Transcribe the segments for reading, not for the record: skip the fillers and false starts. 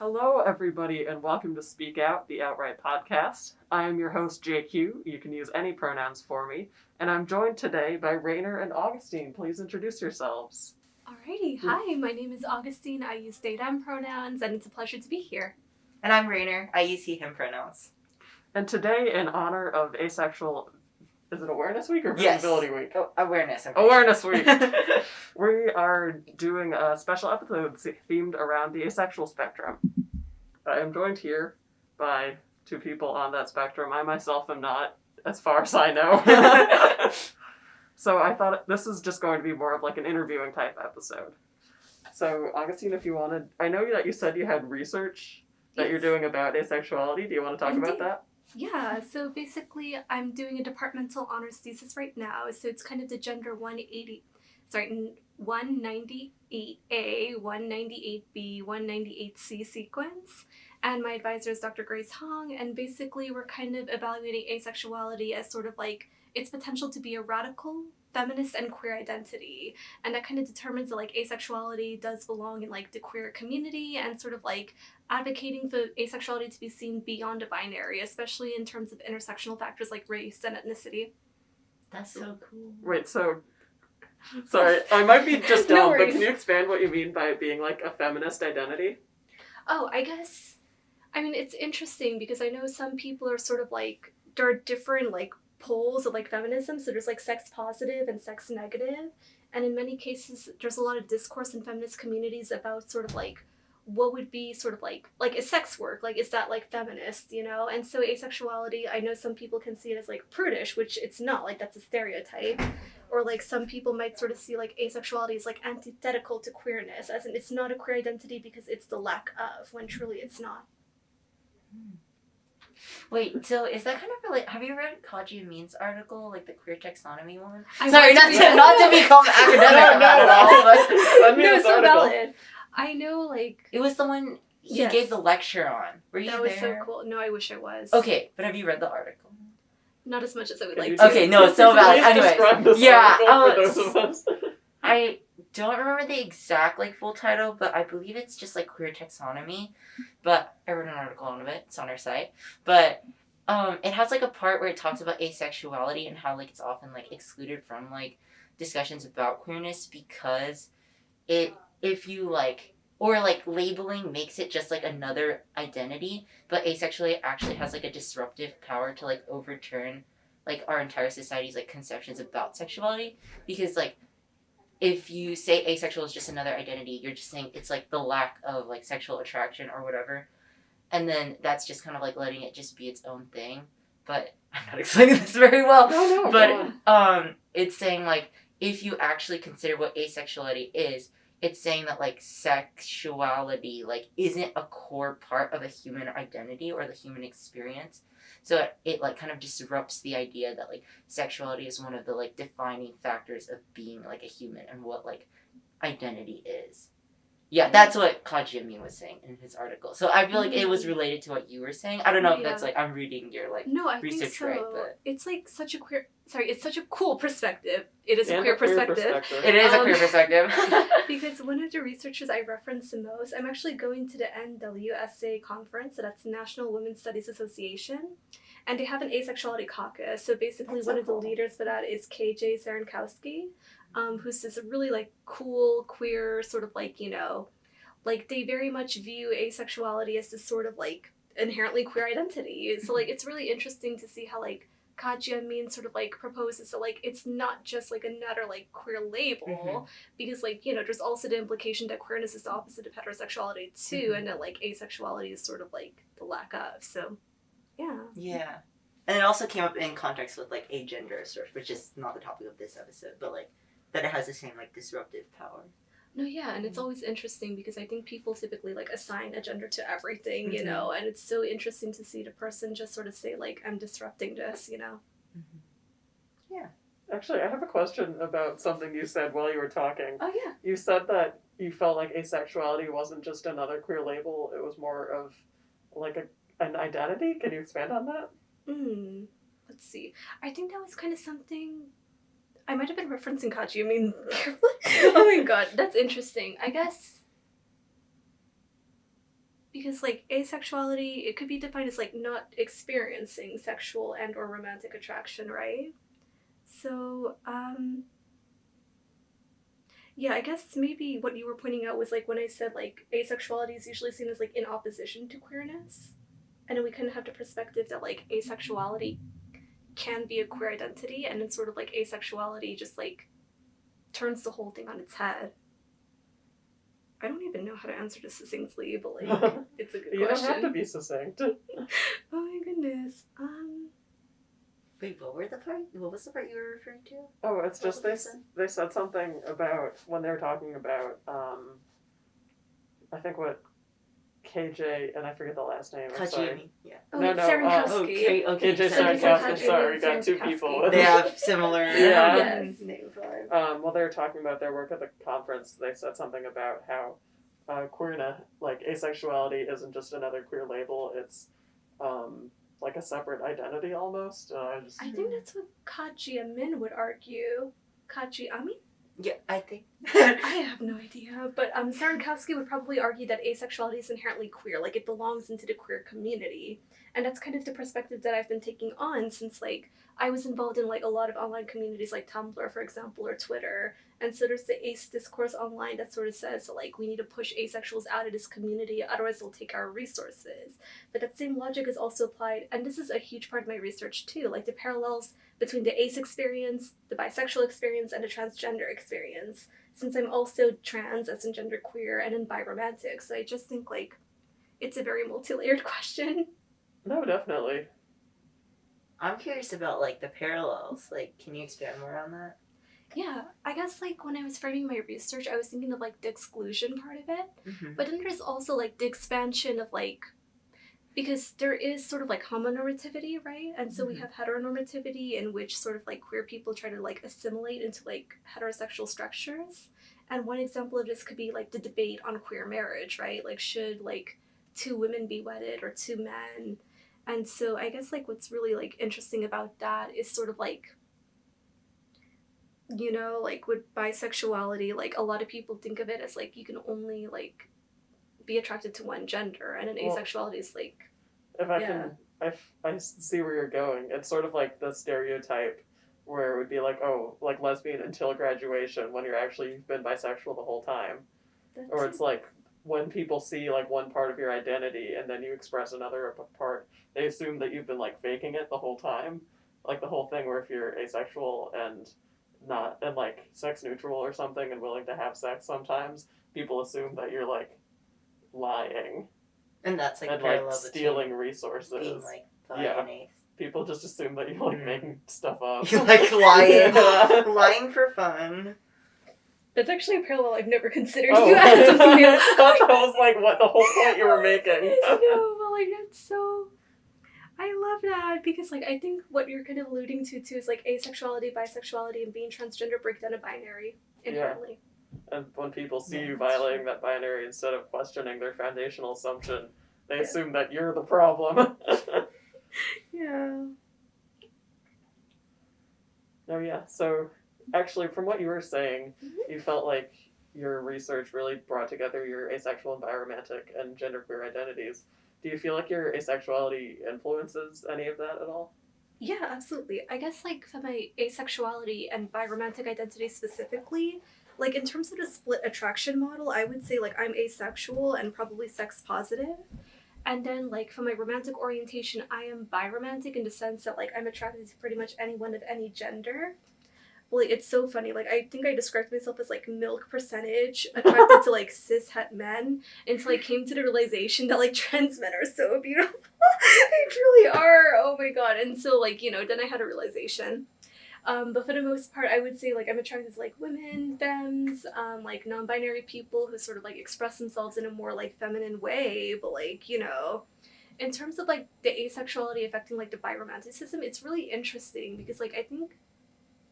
Hello, everybody, and welcome to Speak Out, the OutWrite podcast. I am your host, JQ. You can use any pronouns for me. And I'm joined today by Rainer and Augustine. Please introduce yourselves. Alrighty, hi, my name is Augustine. I use they, them pronouns, and it's a pleasure to be here. And I'm Rainer. I use he, him pronouns. And today, in honor of Asexual... Is it Awareness Week or Yes. Visibility Week? Oh, awareness. Awareness Week. We are doing a special episode themed around the asexual spectrum. I am joined here by two people on that spectrum. I myself am not, as far as I know. So I thought this is just going to be more of like an interviewing type episode. So Augustine, if you wanted, I know that you said you had research that you're doing about asexuality. Do you want to talk about that? Yeah, so basically I'm doing a departmental honors thesis right now, so it's kind of the gender 198A, 198B, 198C sequence, and my advisor is Dr. Grace Hong, and basically we're kind of evaluating asexuality as sort of like its potential to be a radical feminist and queer identity, and that kind of determines that like asexuality does belong in like the queer community, and sort of like advocating for asexuality to be seen beyond a binary, especially in terms of intersectional factors like race and ethnicity. That's so cool. Wait, so... Sorry, I might be just No dumb, but worries. can you expand what you mean by it being like a feminist identity? Oh, I mean, it's interesting because I know some people are sort of like, there are different like poles of like feminism, so there's like sex positive and sex negative, and in many cases there's a lot of discourse in feminist communities about sort of like what would be sort of like a sex work, like is that like feminist, you know? And so asexuality, I know some people can see it as like prudish, which it's not, like that's a stereotype, or like some people might sort of see like asexuality as like antithetical to queerness, as in it's not a queer identity because it's the lack of, when truly it's not. Wait, so is that kind of related? Have you read Kaji Amin's article, like the queer taxonomy one? I Sorry, want not to become academic about it all, but Send me No, this so article. valid. I know, like, it was the one he Yes. gave the lecture on. Were you that there? was so cool. No, I wish I was. Okay, but have you read the article? Not as much as I would Can like you to. Okay, no, so Please valid. Anyways, describe this yeah, article for those of us. I don't remember the exact like full title, but I believe it's just like queer taxonomy. But I wrote an article on it. It's on our site. But it has like a part where it talks about asexuality and how like it's often like excluded from like discussions about queerness because if you like or like labeling makes it just like another identity, but asexuality actually has like a disruptive power to like overturn like our entire society's like conceptions about sexuality, because like if you say asexual is just another identity, you're just saying it's like the lack of like sexual attraction or whatever, and then that's just kind of like letting it just be its own thing. But I'm not explaining this very well. No, But it's saying like if you actually consider what asexuality is, it's saying that like sexuality like isn't a core part of a human identity or the human experience. So it like kind of disrupts the idea that like sexuality is one of the like defining factors of being like a human and what like identity is. Yeah, that's what Kaji Amin was saying in his article. So I feel like it was related to what you were saying. I don't know if that's like I'm reading your like No, I think research so. right, but It's like such a it's such a cool perspective. It is a And queer perspective. it is a queer perspective. Because one of the researchers I reference the most, I'm actually going to the NWSA conference, so that's National Women's Studies Association, and they have an asexuality caucus. So basically That's one so of the cool. leaders for that is KJ Sarenkowski, who's this really like cool, queer, sort of like, you know, like they very much view asexuality as this sort of like inherently queer identity. So like it's really interesting to see how like Kaji Amin sort of like proposes that like it's not just like another like queer label, because like, you know, there's also the implication that queerness is the opposite of heterosexuality too, and that like asexuality is sort of like the lack of. So yeah. Yeah. And it also came up in context with like agender research, which is not the topic of this episode, but like that it has the same like disruptive power. No, yeah, and it's always interesting because I think people typically like assign a gender to everything, you know, and it's so interesting to see the person just sort of say like, I'm disrupting this, you know. Yeah. Actually, I have a question about something you said while you were talking. Oh yeah. You said that you felt like asexuality wasn't just another queer label, it was more of like an identity. Can you expand on that? Let's see. I think that was kind of something I might have been referencing Kaji. I mean, oh my god, that's interesting. I guess because like asexuality, it could be defined as like not experiencing sexual and or romantic attraction, right? So yeah, I guess maybe what you were pointing out was like when I said like asexuality is usually seen as like in opposition to queerness, and then we kind of have the perspective that like asexuality can be a queer identity, and then sort of like asexuality just like turns the whole thing on its head. I don't even know how to answer this succinctly, but like it's a good You question. don't have to be succinct. Oh my goodness. Wait, what was the part you were referring to? Oh, it's What just was they said something about when they were talking about I think what KJ, and I forget the last name. I'm sorry. Kajimi, yeah. Oh, No, it's no, Sarenkowski. Okay, KJ Sorry, Sarenkowski. Sorry, we got two people. They have similar Yeah. Yes. name vibe. While they were talking about their work at the conference, they said something about how queerness, like asexuality, isn't just another queer label. It's like a separate identity almost. I think that's what Kaji Amin would argue. Kaji Amin? Yeah, I think. I have no idea, but Sarenkowski would probably argue that asexuality is inherently queer, like it belongs into the queer community, and that's kind of the perspective that I've been taking on since like I was involved in like a lot of online communities like Tumblr, for example, or Twitter, and so there's the ace discourse online that sort of says like we need to push asexuals out of this community, otherwise they'll take our resources. But that same logic is also applied, and this is a huge part of my research too, like the parallels between the ace experience, the bisexual experience, and the transgender experience, since I'm also trans, as in genderqueer, and in biromantic. So I just think like it's a very multi-layered question. No, definitely. I'm curious about like the parallels. Like, can you expand more on that? Yeah, I guess like when I was framing my research, I was thinking of like the exclusion part of it, Mm-hmm. but then there's also like the expansion of like, because there is sort of like homonormativity, right? And so we have heteronormativity, in which sort of like queer people try to like assimilate into like heterosexual structures. And one example of this could be like the debate on queer marriage, right? Like should like two women be wedded or two men? And so I guess like what's really like interesting about that is sort of like, you know, like with bisexuality, like a lot of people think of it as like you can only like be attracted to one gender, and an Well, asexuality is like, If I Yeah. can, I see where you're going. It's sort of like the stereotype where it would be like, oh, like lesbian until graduation, when you're actually you've been bisexual the whole time. that's Or it. it's like when people see like one part of your identity and then you express another part, they assume that you've been like faking it the whole time. Like the whole thing where if you're asexual and not and like sex neutral or something and willing to have sex sometimes, people assume that you're like lying And that's like and parallel like stealing resources. between being like bi Yeah. and ace. People just assume that you're like making stuff up. You like lying, Yeah. lying for fun. That's actually a parallel I've never considered. Oh, You added something else. I was like, what the whole point you were Oh my making? goodness, no, but like that's so. I love that because like I think what you're kind of alluding to too is like asexuality, bisexuality, and being transgender break down a binary inherently. And when people see Yeah, you that's violating that binary instead of questioning their foundational assumption, they Yeah. assume that you're the problem. Yeah. Oh yeah, so actually from what you were saying, Mhm. you felt like your research really brought together your asexual and biromantic and genderqueer identities. Do you feel like your asexuality influences any of that at all? Yeah, absolutely. I guess like for my asexuality and biromantic identity specifically, like in terms of the split attraction model, I would say like I'm asexual and probably sex positive. And then like for my romantic orientation, I am biromantic in the sense that like I'm attracted to pretty much anyone of any gender. Well, it's so funny. Like I think I described myself as like milk percentage attracted to like cis het men until I came to the realization that like trans men are so beautiful. They truly are. Oh my god. And so like, you know, then I had a realization. But for the most part, I would say like I'm attracted to like women, femmes, like non-binary people who sort of like express themselves in a more like feminine way. But like, you know, in terms of like the asexuality affecting like the biromanticism, it's really interesting because like I think,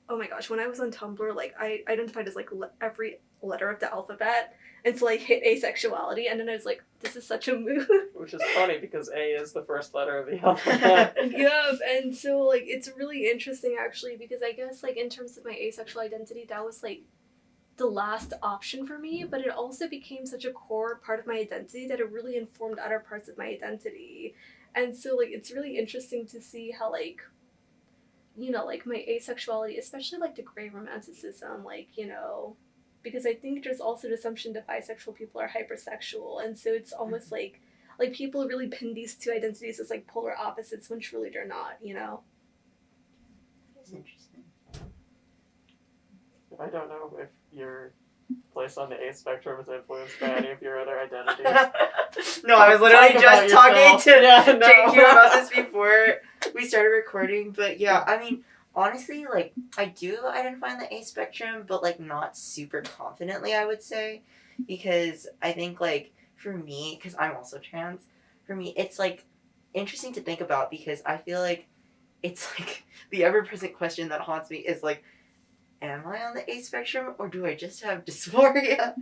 oh my gosh, when I was on Tumblr, like I identified as like every letter of the alphabet until I hit asexuality, and then I was like, this is such a mood. Which is funny because A is the first letter of the alphabet. Yep, and so like it's really interesting actually because I guess like in terms of my asexual identity, that was like the last option for me, but it also became such a core part of my identity that it really informed other parts of my identity. And so like it's really interesting to see how like, you know, like my asexuality, especially like the gray romanticism, like, you know, because I think there's also the assumption that bisexual people are hypersexual, and so it's almost like people really pin these two identities as like polar opposites when truly they're not, you know. That's interesting. I don't know if your place on the A spectrum is influenced by any of your other identities. No, I was literally Talk just about talking yourself. to Yeah, no. JQ about this before we started recording, but yeah, I mean, honestly, like, I do identify on the A spectrum, but, like, not super confidently, I would say, because I think, like, for me, because I'm also trans, for me, it's, like, interesting to think about, because I feel like it's, like, the ever-present question that haunts me is, like, am I on the A spectrum, or do I just have dysphoria?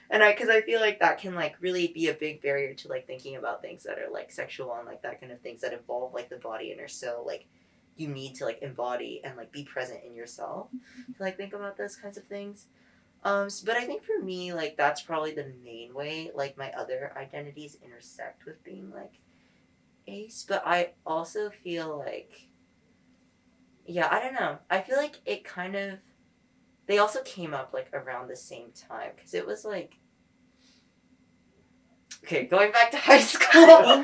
And because I feel like that can, like, really be a big barrier to, like, thinking about things that are, like, sexual and, like, that kind of things that involve, like, the body and are so, like, you need to, like, embody and, like, be present in yourself to, like, think about those kinds of things. But I think for me, like, that's probably the main way, like, my other identities intersect with being, like, ace. But I also feel like, yeah, I don't know. I feel like it kind of, they also came up, like, around the same time, because it was, like, okay, going back to high school,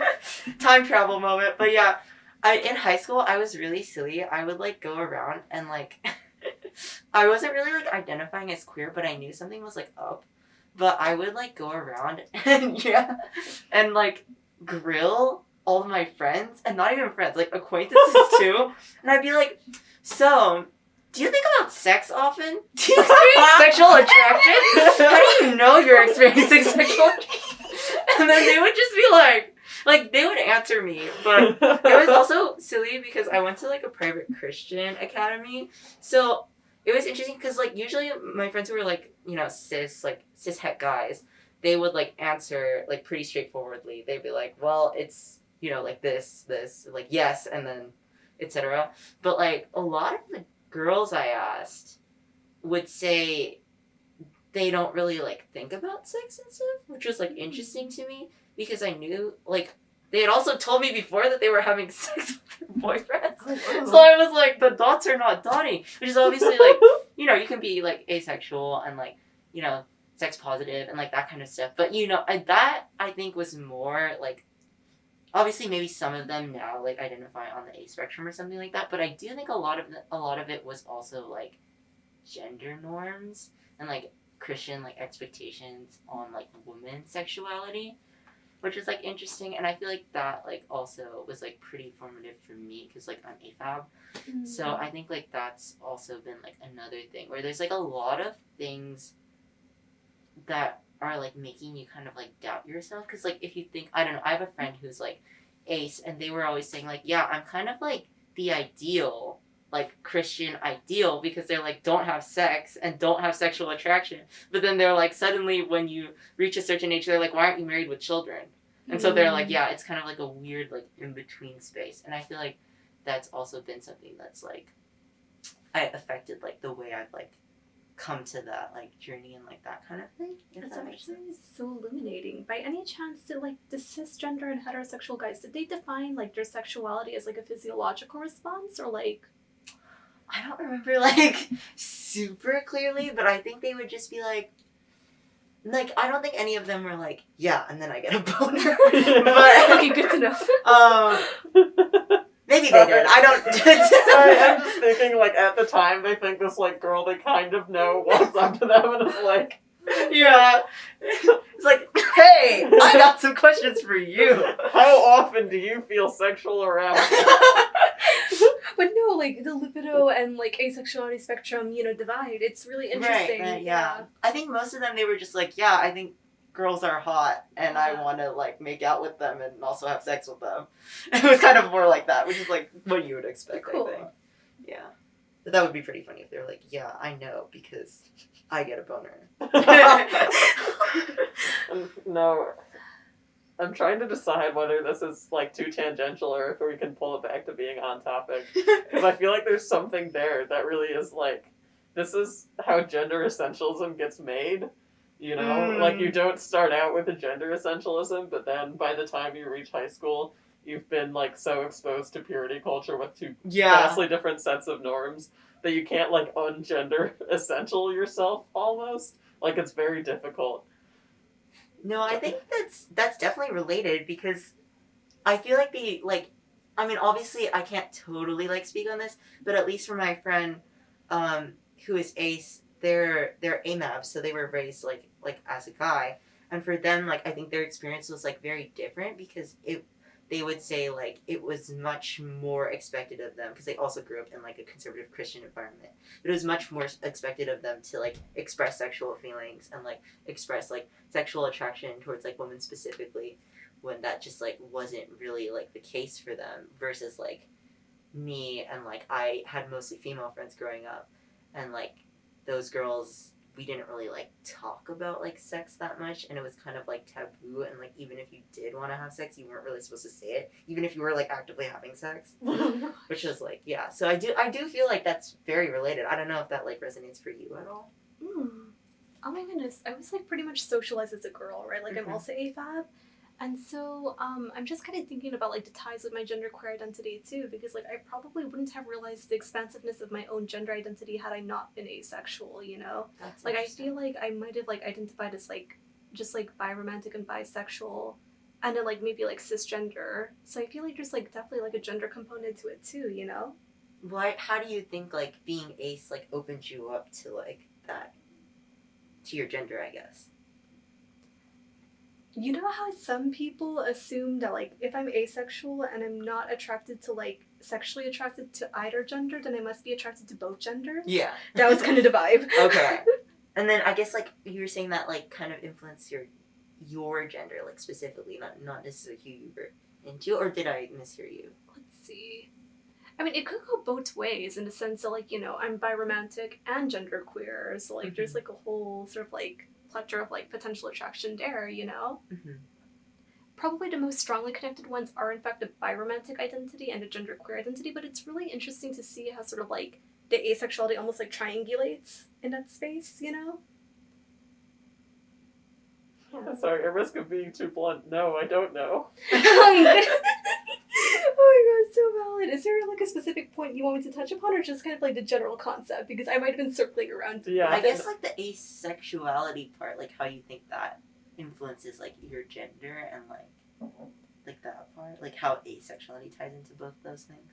time travel moment, but yeah, in high school, I was really silly. I would, like, go around and, like, I wasn't really, like, identifying as queer, but I knew something was, like, up, but I would, like, go around and, yeah, and, like, grill all of my friends, and not even friends, like, acquaintances, too, and I'd be like, so, do you think about sex often? Do you experience sexual attraction? How do you know you're experiencing sexual attraction? And then they would just be like, they would answer me, but it was also silly because I went to, like, a private Christian academy, so it was interesting because, like, usually my friends who were, like, you know, cis het guys, they would, like, answer, like, pretty straightforwardly. They'd be like, well, it's, you know, like, this, like, yes, and then, etc. But, like, a lot of the girls I asked would say they don't really, like, think about sex and stuff, which was, like, interesting to me because I knew, like, they had also told me before that they were having sex with their boyfriends. So I was like, the dots are not dotting, which is obviously, like, you know, you can be, like, asexual and, like, you know, sex positive and, like, that kind of stuff. But, you know, that, I think, was more, like, obviously maybe some of them now, like, identify on the A spectrum or something like that, but I do think a lot of it was also, like, gender norms and, like, Christian, like, expectations on, like, women's sexuality, which is, like, interesting, and I feel like that, like, also was, like, pretty formative for me, because, like, I'm AFAB, so I think, like, that's also been, like, another thing, where there's, like, a lot of things that are, like, making you kind of, like, doubt yourself, because, like, if you think, I don't know, I have a friend who's, like, ace, and they were always saying, like, yeah, I'm kind of, like, the ideal, like, Christian ideal, because they're, like, don't have sex and don't have sexual attraction, but then they're, like, suddenly when you reach a certain age, they're like, why aren't you married with children? And so they're like, yeah, it's kind of like a weird, like, in-between space, and I feel like that's also been something that's, like, affected, like, the way I've, like, come to that, like, journey and, like, that kind of thing. That's actually so illuminating. By any chance, did, like, the cisgender and heterosexual guys, did they define, like, their sexuality as, like, a physiological response, or, like... I don't remember, like, super clearly, but I think they would just be like, I don't think any of them were like, yeah, and then I get a boner. But, okay, good to know. maybe they did. I don't. I'm just thinking, like, at the time, they think this, like, girl they kind of know walks up to them and is like, yeah. It's like, hey, I got some questions for you. how often do you feel sexual arousal? But no, like, the libido and, like, asexuality spectrum, you know, divide. It's really interesting. Right, yeah. I think most of them, they were just like, yeah, I think girls are hot, and I want to, like, make out with them and also have sex with them. It was kind of more like that, which is, like, what you would expect, Cool. I think. Yeah. But that would be pretty funny if they were like, yeah, I know, because I get a boner. No, I'm trying to decide whether this is, like, too tangential or if we can pull it back to being on topic. Because I feel like there's something there that really is, like, this is how gender essentialism gets made. You know, like you don't start out with a gender essentialism, but then by the time you reach high school, you've been like so exposed to purity culture with two vastly different sets of norms that you can't like ungender essential yourself almost. Like it's very difficult. No, I think that's definitely related because I feel like I mean, obviously I can't totally like speak on this, but at least for my friend, who is ace, they're AMAB, so they were raised like as a guy, and for them, like I think their experience was like very different because they would say like it was much more expected of them because they also grew up in like a conservative Christian environment, but it was much more expected of them to like express sexual feelings and like express like sexual attraction towards like women specifically, when that just like wasn't really like the case for them, versus like me, and like I had mostly female friends growing up, and like those girls, we didn't really like talk about like sex that much, and it was kind of like taboo, and like even if you did want to have sex, you weren't really supposed to say it, even if you were like actively having sex. Which is like, yeah, so I do feel like that's very related. I don't know if that like resonates for you at all. Oh my goodness, I was like pretty much socialized as a girl, right? Like I'm also AFAB. And so I'm just kind of thinking about like the ties with my genderqueer identity too, because like I probably wouldn't have realized the expansiveness of my own gender identity had I not been asexual, you know? That's like I feel like I might have like identified as like just like biromantic and bisexual, and then like maybe like cisgender. So I feel like there's like definitely like a gender component to it too, you know? How do you think like being ace like opened you up to like that, to your gender, I guess? You know how some people assume that like if I'm asexual and I'm not attracted to like sexually attracted to either gender, then I must be attracted to both genders? Yeah. That was kind of the vibe. Okay. And then I guess like you were saying that like kind of influenced your gender, like specifically, not necessarily who you were into, or did I mishear you? Let's see. I mean, it could go both ways in the sense that like, you know, I'm biromantic and genderqueer, so like there's like a whole sort of like plethora of like potential attraction there, you know? Probably the most strongly connected ones are in fact the biromantic identity and the genderqueer identity, but it's really interesting to see how sort of like the asexuality almost like triangulates in that space, you know? Yeah. Sorry, at risk of being too blunt, no, I don't know. Oh my god, so valid. Is there like a specific point you want me to touch upon, or just kind of like the general concept? Because I might have been circling around. Yeah, I guess like the asexuality part, like how you think that influences like your gender, and like that part, like how asexuality ties into both those things.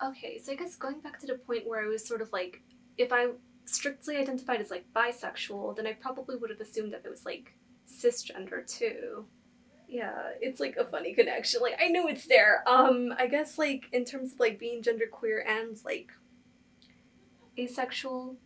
Okay, so I guess going back to the point where I was sort of like, if I strictly identified as like bisexual, then I probably would have assumed that it was like cisgender too. Yeah, it's like a funny connection. Like I know it's there. I guess like in terms of like being genderqueer and like asexual,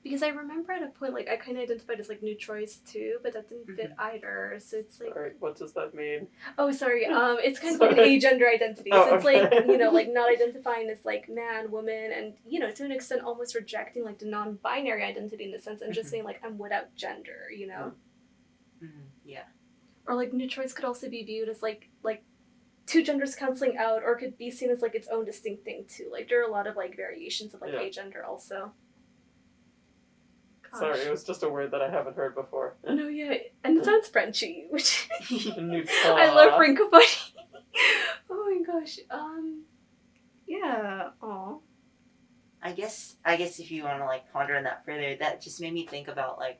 because I remember at a point like I kind of identified as like new choice too, but that didn't fit either. So it's like, sorry, what does that mean? Oh, sorry. It's kind of like an agender identity. So it's like, you know, like not identifying as like man, woman, and you know, to an extent almost rejecting like the non-binary identity in the sense and just saying like I'm without gender, you know. Yeah. Or like new choice could also be viewed as like two genders canceling out, or could be seen as like its own distinct thing too. Like there are a lot of like variations of like agender also. Gosh. Sorry, it was just a word that I haven't heard before. No, yeah, and it sounds Frenchy, which Nutella. I love Francophone. Oh my gosh. Yeah. Aw. I guess if you want to like ponder on that further, that just made me think about like,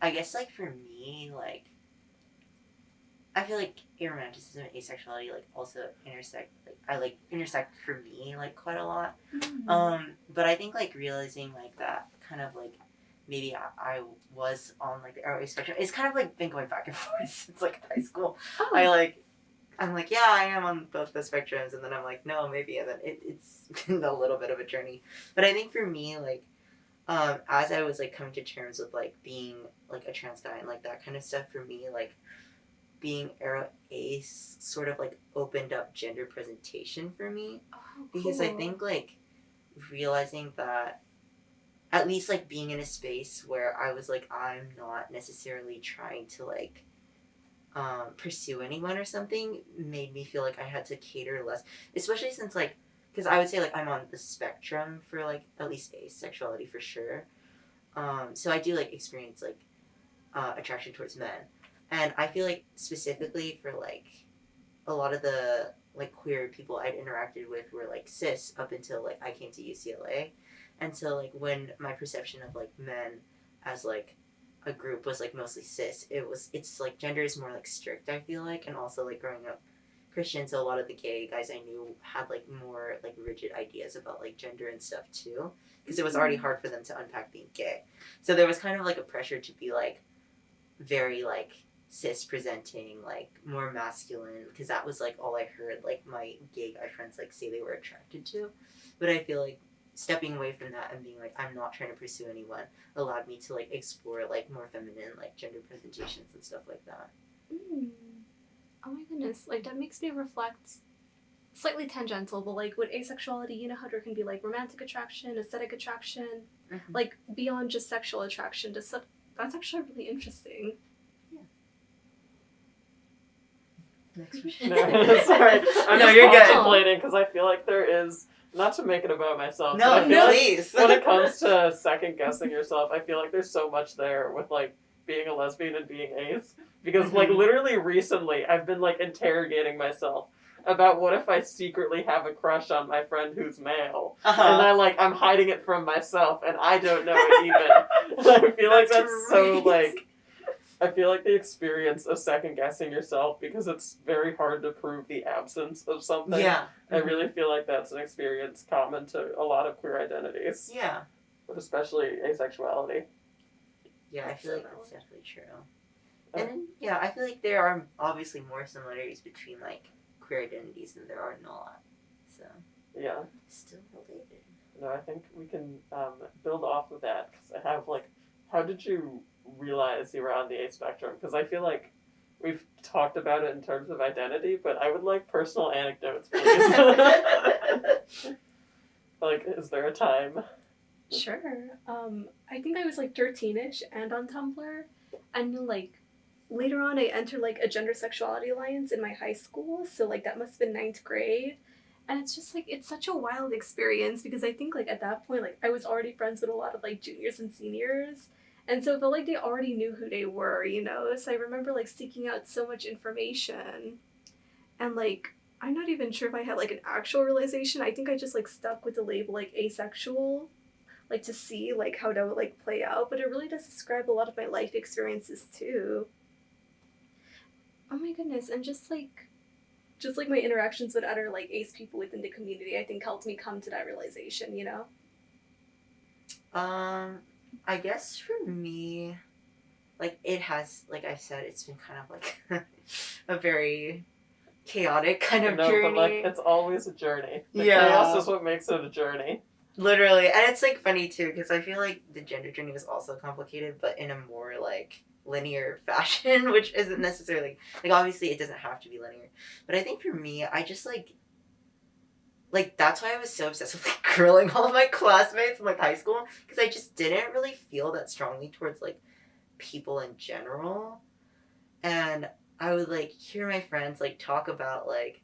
I guess like for me, like I feel like aromanticism and asexuality like also intersect. Like intersect for me like quite a lot. But I think like realizing like that kind of like maybe I was on like the ROA spectrum. It's kind of like been going back and forth since like high school. Oh. I'm like, yeah, I am on both the spectrums, and then I'm like, no, maybe, and then it's been a little bit of a journey. But I think for me, like, as I was like coming to terms with like being like a trans guy and like that kind of stuff, for me, like being ace sort of like opened up gender presentation for me. Oh, because I think like realizing that at least like being in a space where I was like, I'm not necessarily trying to like pursue anyone or something, made me feel like I had to cater less, especially since like because I would say like I'm on the spectrum for like at least asexuality for sure. So I do like experience like attraction towards men, and I feel like specifically for like a lot of the like queer people I'd interacted with were like cis up until like I came to UCLA, and so like when my perception of like men as like a group was like mostly cis, it's like gender is more like strict, I feel like, and also like growing up Christian, so a lot of the gay guys I knew had like more like rigid ideas about like gender and stuff too, because it was already hard for them to unpack being gay. So there was kind of like a pressure to be like very like cis presenting, like more masculine, because that was like all I heard like my gay guy friends like say they were attracted to. But I feel like stepping away from that and being like I'm not trying to pursue anyone allowed me to like explore like more feminine like gender presentations and stuff like that. Oh my goodness, like that makes me reflect, slightly tangential, but like with asexuality, you know how there can be like romantic attraction, aesthetic attraction, like beyond just sexual attraction to that's actually really interesting. Next question. No, sorry, I'm No, just you're good. contemplating because I feel like there is, not to make it about myself. but I No, feel like please. when it comes to second guessing yourself, I feel like there's so much there with like being a lesbian and being ace. Because like literally recently I've been like interrogating myself about what if I secretly have a crush on my friend who's male. And I'm hiding it from myself and I don't know it even. And I feel like that's so like, I feel like the experience of second guessing yourself, because it's very hard to prove the absence of something. Yeah. I really feel like that's an experience common to a lot of queer identities. Yeah. But especially asexuality. Yeah, I That's feel so like that's valid. definitely true. And then, yeah, I feel like there are obviously more similarities between like queer identities than there are not. So Yeah. still related. No, I think we can build off of that, because I have like, how did you realize you were on the A spectrum? Because I feel like we've talked about it in terms of identity, but I would like personal anecdotes, please. Like, is there a time? Sure. I think I was like 13ish and on Tumblr, and then like later on I entered like a gender sexuality alliance in my high school, so like that must have been 9th grade. And it's just like, it's such a wild experience because I think like at that point like I was already friends with a lot of like juniors and seniors, and so it felt like they already knew who they were, you know. So I remember like seeking out so much information, and like I'm not even sure if I had like an actual realization. I think I just like stuck with the label like asexual, like to see like how that would like play out, but it really does describe a lot of my life experiences too. Oh my goodness, and just like my interactions with other like ace people within the community, I think helped me come to that realization, you know? I guess for me, like it has, like I said, it's been kind of like a very chaotic kind of journey. But like, it's always a journey. The Yeah. chaos is what makes it a journey. Literally, and it's like funny too because I feel like the gender journey was also complicated, but in a more like linear fashion, which isn't necessarily like obviously it doesn't have to be linear, but I think for me, I just like that's why I was so obsessed with like grilling all of my classmates in like high school, because I just didn't really feel that strongly towards like people in general, and I would like hear my friends like talk about like,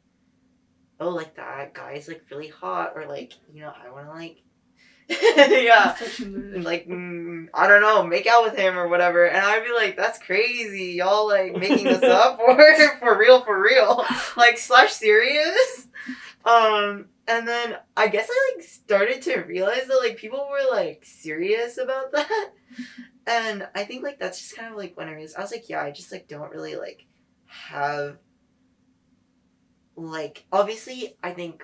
oh, like that guy's like really hot, or like, you know, I want to like yeah, Such a mood. like I don't know, make out with him or whatever, and I'd be like, that's crazy, y'all like making this up or for real, like / serious. And then I guess I like started to realize that like people were like serious about that, and I think like that's just kind of like when I was like, yeah, I just like don't really like have like, obviously I think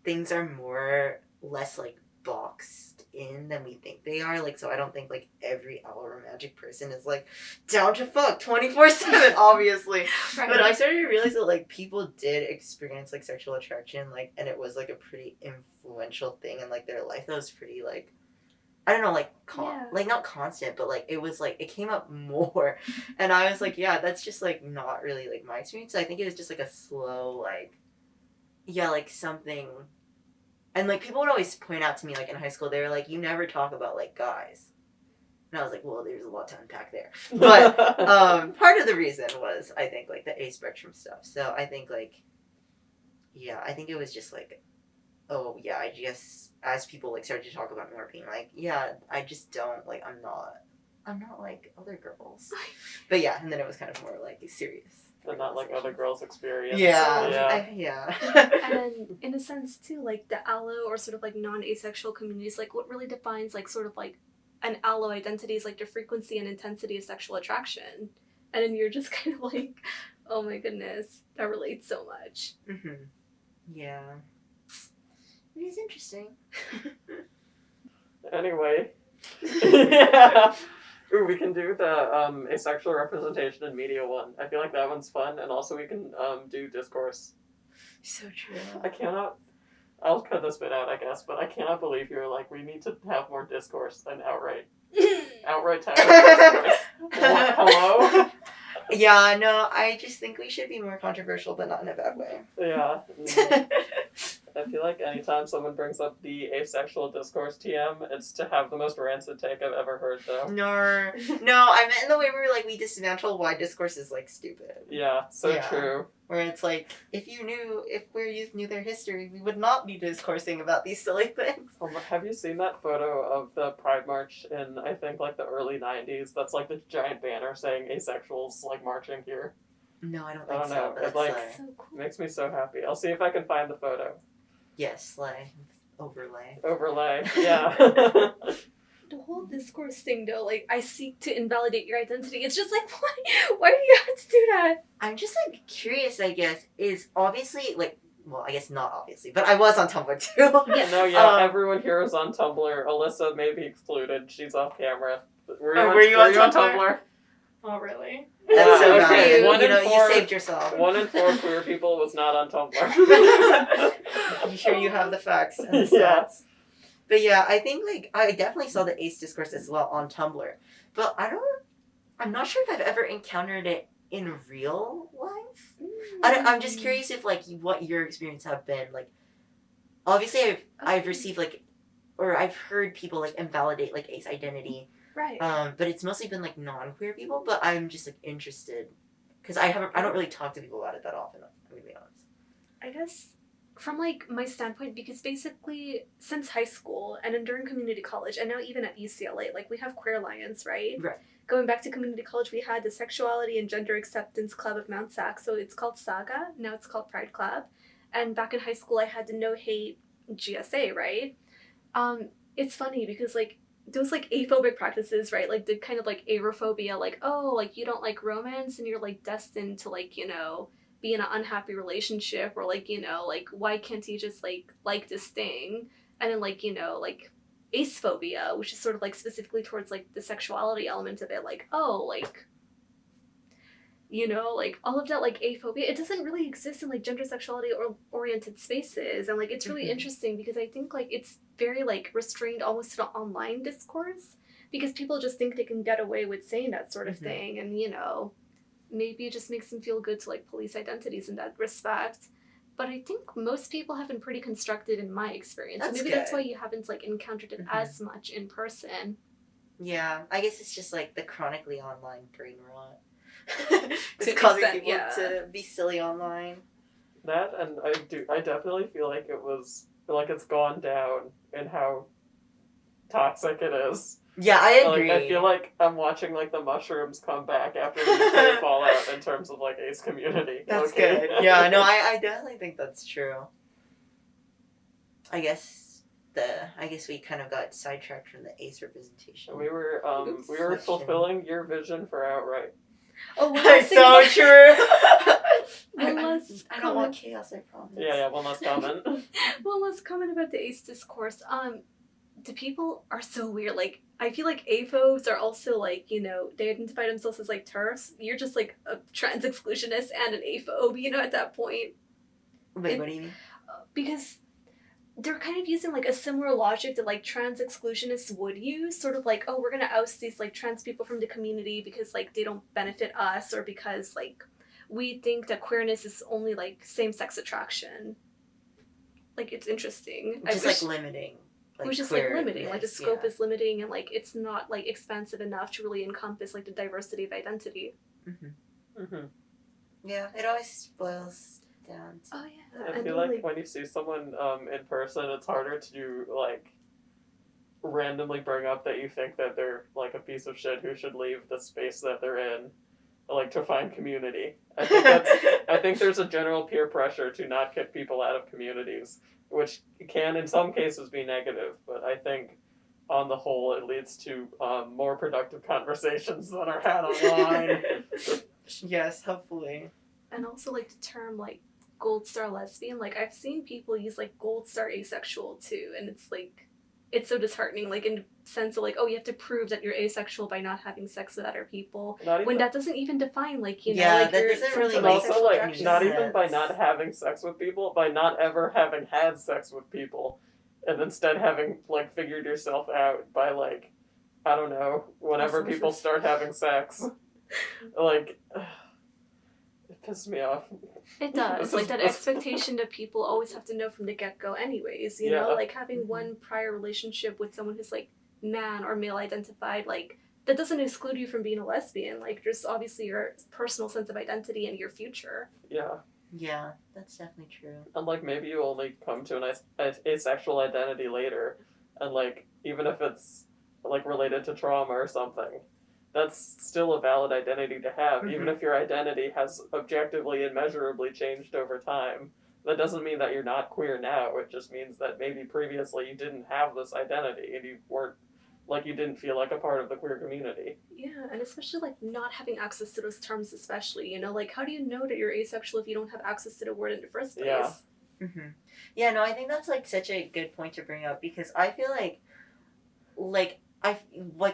things are less like boxed in than we think they are, like, so I don't think like every alromantic person is like down to fuck 24/7 obviously. Right. But I started to realize that like people did experience like sexual attraction, like, and it was like a pretty influential thing in like their life that was pretty like, I don't know, like like not constant, but like it was like it came up more, and I was like, yeah, that's just like not really like my experience. I think it was just like a slow like, yeah, like something. And, like, people would always point out to me, like, in high school, they were like, you never talk about, like, guys. And I was like, well, there's a lot to unpack there. But part of the reason was, I think, like, the A spectrum stuff. So I think, like, yeah, I think it was just, like, oh yeah, I just, as people like started to talk about more, being like, yeah, I just don't, like, I'm not like other girls. But yeah, and then it was kind of more like serious. And not like other girls' experience. Yeah. And in a sense too, like the allo or sort of like non-asexual communities, like what really defines like sort of like an allo identity is like the frequency and intensity of sexual attraction. And then you're just kind of like, oh my goodness, that relates so much. Mm-hmm. Yeah. It is interesting. Anyway. Yeah. Ooh, we can do the asexual representation in media one. I feel like that one's fun, and also we can do discourse. So true. I'll cut this bit out, I guess, but I cannot believe you're like, we need to have more discourse than outright type of discourse. Hello? Yeah, no, I just think we should be more controversial, but not in a bad way. Yeah. I feel like anytime someone brings up the asexual discourse TM, it's to have the most rancid take I've ever heard, though. No, I meant in the way where like we dismantle why discourse is like stupid. Yeah, so true. Where it's like, if queer youth knew their history, we would not be discoursing about these silly things. Have you seen that photo of the Pride March in, I think, like the early 90s? That's like the giant banner saying asexuals like marching here. No, I don't I think don't so. know. But It like So cool. makes me so happy. I'll see if I can find the photo. yes, like overlay. Yeah. The whole discourse thing though, like I seek to invalidate your identity. It's just like, why do you have to do that? I'm just like curious, I guess, is obviously like, well, I guess not obviously, but I was on Tumblr too. Yes. No, yeah, everyone here is on Tumblr. Alyssa may be excluded. She's off camera. Were you on Tumblr? Oh really? That's so Yeah, okay. bad. You saved yourself. 1 in 4 queer people was not on Tumblr. I'm sure you have the facts and the stats. Yeah. But yeah, I think like I definitely saw the ace discourse as well on Tumblr. But I'm not sure if I've ever encountered it in real life. I'm just curious if like what your experience have been. Like obviously I've received like, or I've heard people like invalidate like ace identity. Right. But it's mostly been like non-queer people, but I'm just like interested because I don't really talk to people about it that often. I'm gonna be honest. I guess from like my standpoint, because basically since high school and then during community college and now even at UCLA, like we have Queer Alliance, right? Right. Going back to community college, we had the Sexuality and Gender Acceptance Club of Mount Sac, so it's called Saga. Now it's called Pride Club. And back in high school, I had the No Hate GSA, right? It's funny because like those like aphobic practices, right? Like the kind of like aerophobia, like, oh, like you don't like romance and you're like destined to like, you know, be in an unhappy relationship, or like, you know, like why can't you just like this thing? And then like, you know, like ace phobia, which is sort of like specifically towards like the sexuality element of it, like, oh, like, you know, like all of that like aphobia, it doesn't really exist in like gender sexuality or oriented spaces. And like it's really interesting because I think like it's very like restrained almost to the online discourse because people just think they can get away with saying that sort of thing. And you know, maybe it just makes them feel good to like police identities in that respect. But I think most people have been pretty constructive in my experience. That's so maybe good. that's why you haven't like encountered it as much in person. Yeah, I guess it's just like the chronically online brain rot. To It's causing extent, people yeah. to be silly online. That, and I definitely feel like it's gone down in how toxic it is. Yeah, I agree. Like, I feel like I'm watching like the mushrooms come back after the UK fallout in terms of like ace community. That's okay? good. Yeah, no, I definitely think that's true. I guess we kind of got sidetracked from the ace representation. We were Question. fulfilling your vision for outright. Oh, That's so true. One last I don't want chaos, I promise. Yeah, one last comment. One last comment about the ace discourse. The people are so weird. Like, I feel like aphobes are also like, you know, they identify themselves as like TERFs. You're just like a trans exclusionist and an aphobe, you know, at that point. Wait, what do you mean? Because they're kind of using like a similar logic that like trans exclusionists would use, sort of like, oh, we're gonna oust these like trans people from the community because like they don't benefit us, or because like we think that queerness is only like same-sex attraction. Like, it's interesting. Just like limiting. Which is like limiting, like the scope is limiting, and like it's not like expansive enough to really encompass like the diversity of identity. Yeah, it always boils down. Oh yeah. I And feel then, like when you see someone in person, it's harder to like randomly bring up that you think that they're like a piece of shit who should leave the space that they're in, like to find community. I think there's a general peer pressure to not kick people out of communities, which can in some cases be negative, but I think on the whole it leads to more productive conversations that are had online. Yes, hopefully. and also like the term like gold star lesbian, like I've seen people use like gold star asexual too, and it's like it's so disheartening, like in sense of like, oh, you have to prove that you're asexual by not having sex with other people, Not even, when that doesn't even define like, you know, Yeah, like that your doesn't sense really of and make also asexual like attraction. not even by sense. not having sex with people, by not ever having had sex with people, and instead having like figured yourself out by like, I don't know, whenever Osmosis. people start having sex, like it pissed me off. It does. This Like is- that this- expectation that people always have to know from the get-go anyways, you Yeah. know? Like having Mhm. one prior relationship with someone who's like man or male identified, like that doesn't exclude you from being a lesbian. Like just obviously your personal sense of identity and your future. Yeah, Yeah, that's definitely true. and like maybe you only come to an asexual identity later, and like even if it's like related to trauma or something, that's still a valid identity to have, even if your identity has objectively and measurably changed over time. That doesn't mean that you're not queer now. It just means that maybe previously you didn't have this identity and you weren't, like, you didn't feel like a part of the queer community. Yeah, and especially like not having access to those terms, especially, you know, like how do you know that you're asexual if you don't have access to the word in the first place? Yeah. Mm-hmm. Yeah, no, I think that's like such a good point to bring up because I feel like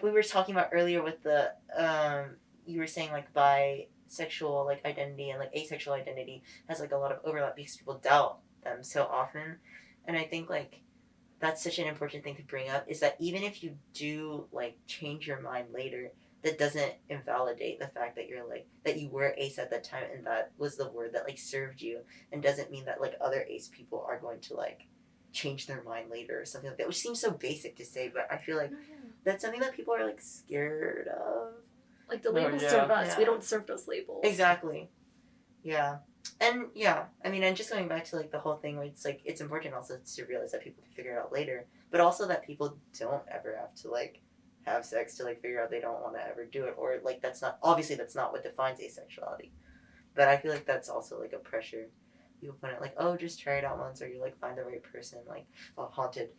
we were talking about earlier with the you were saying like bisexual like identity and like asexual identity has like a lot of overlap because people doubt them so often, and I think like that's such an important thing to bring up is that even if you do like change your mind later, that doesn't invalidate the fact that you're like that you were ace at that time and that was the word that like served you, and doesn't mean that like other ace people are going to like change their mind later or something like that, which seems so basic to say, but I feel like Oh, yeah. that's something that people are like scared of. Like the No, labels yeah. serve us. We Yeah. don't serve those labels. Exactly. Yeah. And yeah, I mean, and just going back to like the whole thing where it's like it's important also to realize that people can figure it out later, but also that people don't ever have to like have sex to like figure out they don't want to ever do it, or like that's not what defines asexuality. But I feel like that's also like a pressure people put it like, oh, just try it out once, or you like find the right person, like haunted.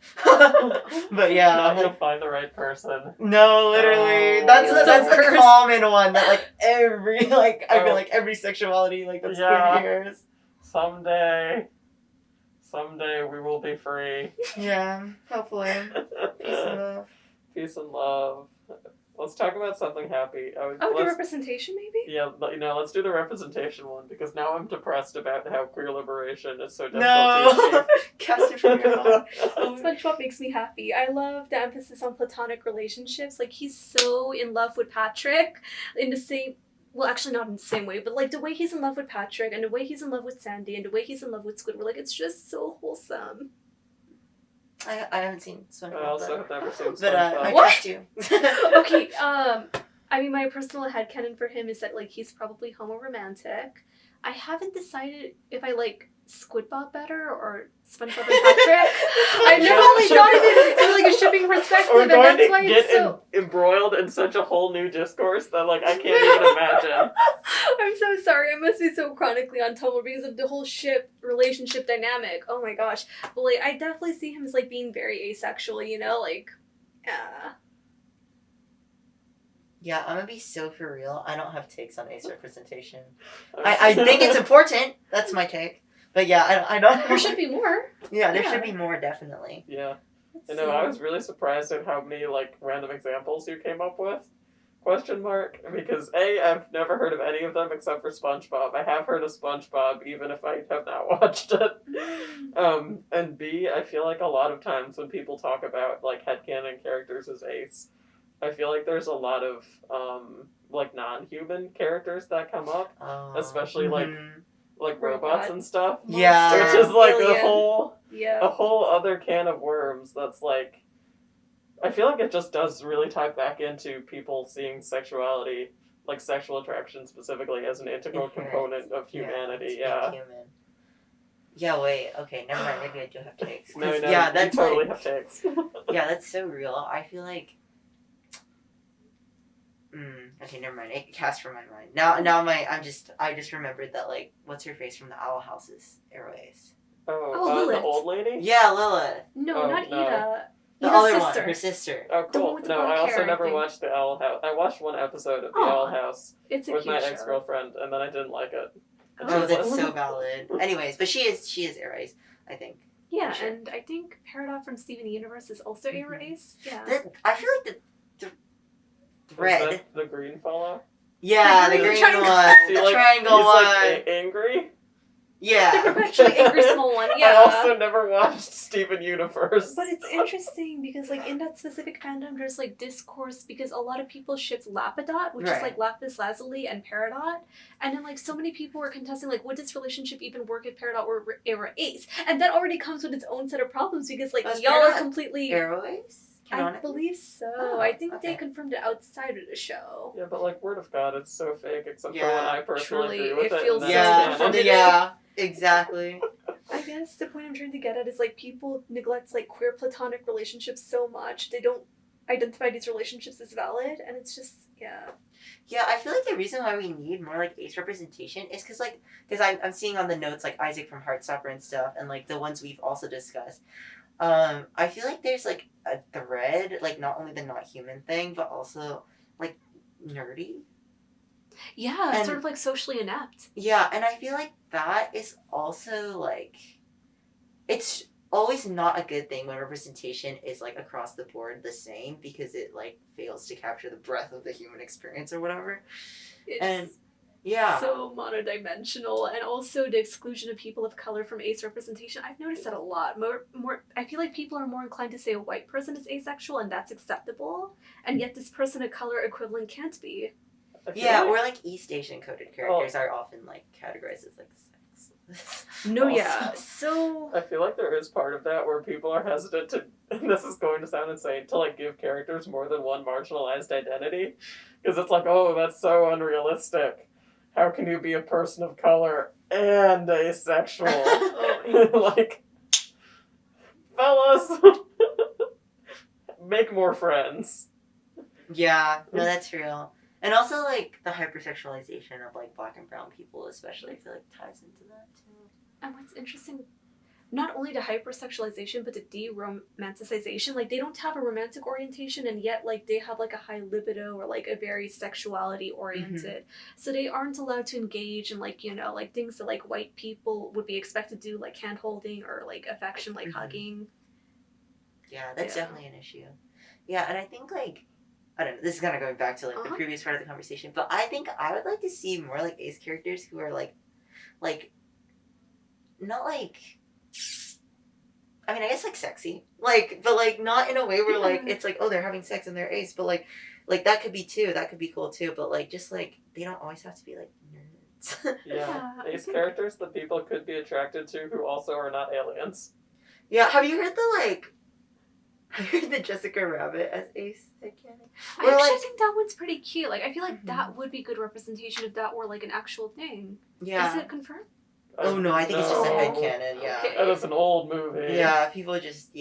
But yeah, Not I'm to like, that's the right person. no, literally. Oh, That's yeah. that's the Cursed. common one that like every like I feel Oh. like every sexuality like that's Yeah. queer hears. Someday we will be free. Yeah, hopefully. Peace and love. Peace and love. Let's talk about something happy. Oh, the let's, representation maybe? yeah, but, let's do the representation one because now I'm depressed about how queer liberation is so difficult No, cast it from your to heart. achieve. SpongeBob makes me happy. I love the emphasis on platonic relationships. Like he's so in love with Patrick in the same, well, actually not in the same way, but like the way he's in love with Patrick and the way he's in love with Sandy and the way he's in love with Squidward, like it's just so wholesome. I haven't seen SpongeBob. I also have never seen but I SpongeBob. What? trust you. Okay, I mean, my personal headcanon for him is that like he's probably homoromantic. I haven't decided if I like Squidbob better or SpongeBob and Patrick. I never really thought of it from like a shipping perspective, We're and going that's to why get it's so. embroiled in such a whole new discourse that like I can't even imagine. I'm so sorry. I must be so chronically on Tumblr because of the whole relationship dynamic. Oh my gosh. But like, I definitely see him as like being very asexual. You know, like, Yeah, I'm gonna be so for real. I don't have takes on ace representation. I think it's important. That's my take. But yeah, I don't. there should be more. Yeah, there Yeah. should be more, definitely. Yeah. Let's You know, I see. was really surprised at how many like random examples you came up with. Question mark? Because A, I've never heard of any of them except for SpongeBob. I have heard of SpongeBob even if I have not watched it. And B, I feel like a lot of times when people talk about like headcanon characters as ace, I feel like there's a lot of like non-human characters that come up, especially Mhm. like Robot. robots and stuff. Yeah. Which is like Alien. a Yeah. whole other can of worms that's like I feel like it just does really tie back into people seeing sexuality, like sexual attraction specifically, as an integral Inherent. component of humanity. Yeah. Being human. Yeah, wait. Okay, never mind. Maybe I do have takes. 'Cause, No, yeah, you that's totally like, have takes. yeah, that's so real. I feel like. Okay, never mind. It cast from my mind. Now I just remembered that like, what's her face from the Owl House's Airways? Oh, the Lilith. old lady? Yeah, Lilith. No, Oh, not no. Ida. The Ida's other sister. one, her sister. Oh, The one cool. with the No, black I also hair, I never think. watched the Owl House. I watched one episode of the Aw. Owl House It's a with cute my show. ex-girlfriend, and then I didn't like it. Oh, that's so valid. Anyways, but she is Aries, I think. Yeah, For sure. and I think Peridot from Steven Universe is also Mhm. Aries. Yeah. I feel like the Is red. that the green fellow? Yeah, the The green triangle. one. Is he, The like, triangle he's one. like angry? The Yeah. perpetually angry small one, I yeah. also never watched Steven Universe. But it's interesting because, like, in that specific fandom, there's, like, discourse because a lot of people shipped Lapidot, which is, Right. like, Lapis Lazuli and Peridot. And then, like, so many people were contesting, like, would this relationship even work if Peridot were Ace? And that already comes with its own set of problems because, like, Was y'all are Peridot completely... Airways? I Canonically? believe so. Oh, I think okay. they confirmed it outside of the show. Yeah, but like, word of God, it's so fake, except for Yeah, when I personally truly, agree with it it. feels and so that's canon. performative. Yeah, exactly. I guess the point I'm trying to get at is, like, people neglect, like, queer platonic relationships so much. They don't identify these relationships as valid, and it's just, yeah. Yeah, I feel like the reason why we need more like ace representation is because I'm seeing on the notes like Isaac from Heartstopper and stuff, and like the ones we've also discussed. I feel like there's like a thread, like not only the not human thing, but also like nerdy. Yeah, it's And- sort of like socially inept. Yeah, and I feel like that is also like, it's always not a good thing when representation is like across the board the same because it like fails to capture the breadth of the human experience or whatever. It's And yeah. so monodimensional, and also the exclusion of people of color from ace representation. I've noticed that a lot. More, I feel like people are more inclined to say a white person is asexual and that's acceptable, and yet this person of color equivalent can't be. I feel Yeah, like- or like East Asian coded characters are often like categorized as like sex. No, Also. yeah. So I feel like there is part of that where people are hesitant to, and this is going to sound insane, to like give characters more than one marginalized identity. Because it's like, oh, that's so unrealistic. How can you be a person of color and asexual? Like, fellas, make more friends. Yeah, no, that's real. And also like the hypersexualization of like black and brown people especially, I feel like ties into that too. And what's interesting, not only the hypersexualization, but the de-romanticization. Like, they don't have a romantic orientation, and yet, like, they have, like, a high libido or, like, a very sexuality-oriented. So they aren't allowed to engage in, like, you know, like, things that, like, white people would be expected to do, like hand-holding or, like, affection, like, Mhm. hugging. Yeah, that's Yeah. definitely an issue. Yeah, and I think like, I don't know, this is kind of going back to like the Uh-huh. previous part of the conversation, but I think I would like to see more like ace characters who are like, not like, I mean, I guess like sexy, like, but like not in a way where like Yeah. it's like, oh, they're having sex and they're ace, but like that could be too, that could be cool too, but like just like they don't always have to be like nerds. Yeah, Yeah, I ace think- characters that people could be attracted to who also are not aliens. Yeah, have you heard the Jessica Rabbit as ace headcanon? I Or, actually like- think that one's pretty cute. Like, I feel like Mhm. that would be good representation if that were, like, an actual thing. Yeah. Is it confirmed? Oh no, I think it's just a No. headcanon, yeah. Okay. That is an old movie. Yeah, people just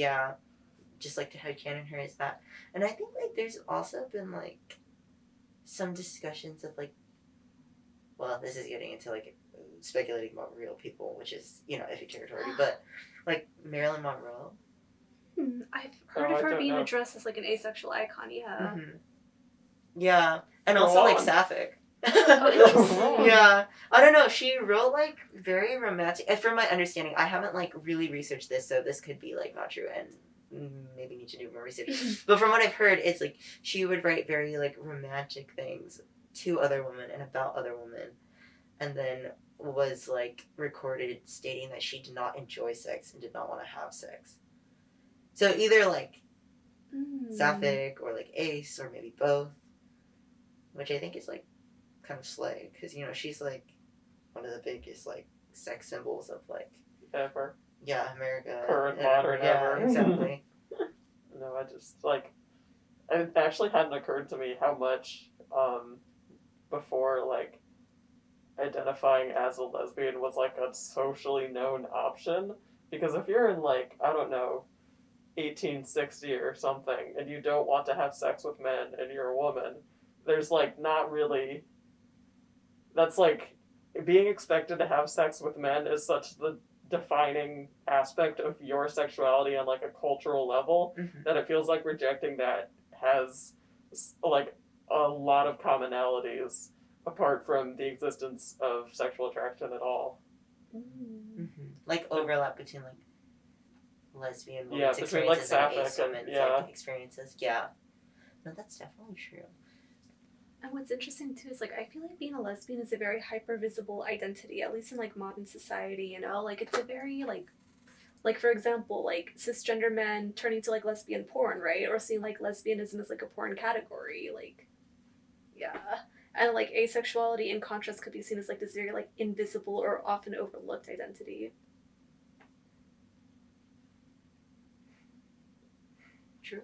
like to headcanon her as that. And I think like there's also been like some discussions of like, well, this is getting into like speculating about real people, which is, you know, iffy territory, but like Marilyn Monroe. I've heard Oh, of I her don't being know. addressed as, like, an asexual icon, yeah. Mhm. Yeah, and Go also like on. sapphic. interesting. Yeah, I don't know. She wrote like very romantic. And from my understanding, I haven't like really researched this, so this could be like not true, and maybe need to do more research. But from what I've heard, it's like she would write very like romantic things to other women and about other women, and then was like recorded stating that she did not enjoy sex and did not want to have sex. So either like sapphic or like ace or maybe both, which I think is like kind of slay because you know she's like one of the biggest like sex symbols of like Ever. America, Current, and modern, yeah, ever. exactly. No, I just, like, it actually hadn't occurred to me how much, before, like, identifying as a lesbian was like a socially known option. Because if you're in like, I don't know, 1860 or something, and you don't want to have sex with men and you're a woman, there's like not really, that's like, being expected to have sex with men is such the defining aspect of your sexuality on like a cultural level that it feels like rejecting that has like a lot of commonalities apart from the existence of sexual attraction at all. Like overlap between like lesbian Yeah, women's between, like, experiences and sapphic ace and- women's yeah. like experiences. Yeah. No, that's definitely true. And what's interesting too is like I feel like being a lesbian is a very hyper visible identity, at least in like modern society, you know? Like it's a very like for example, like cisgender men turning to like lesbian porn, right? Or seeing like lesbianism as like a porn category, like yeah. And like asexuality in contrast could be seen as like this very like invisible or often overlooked identity. True.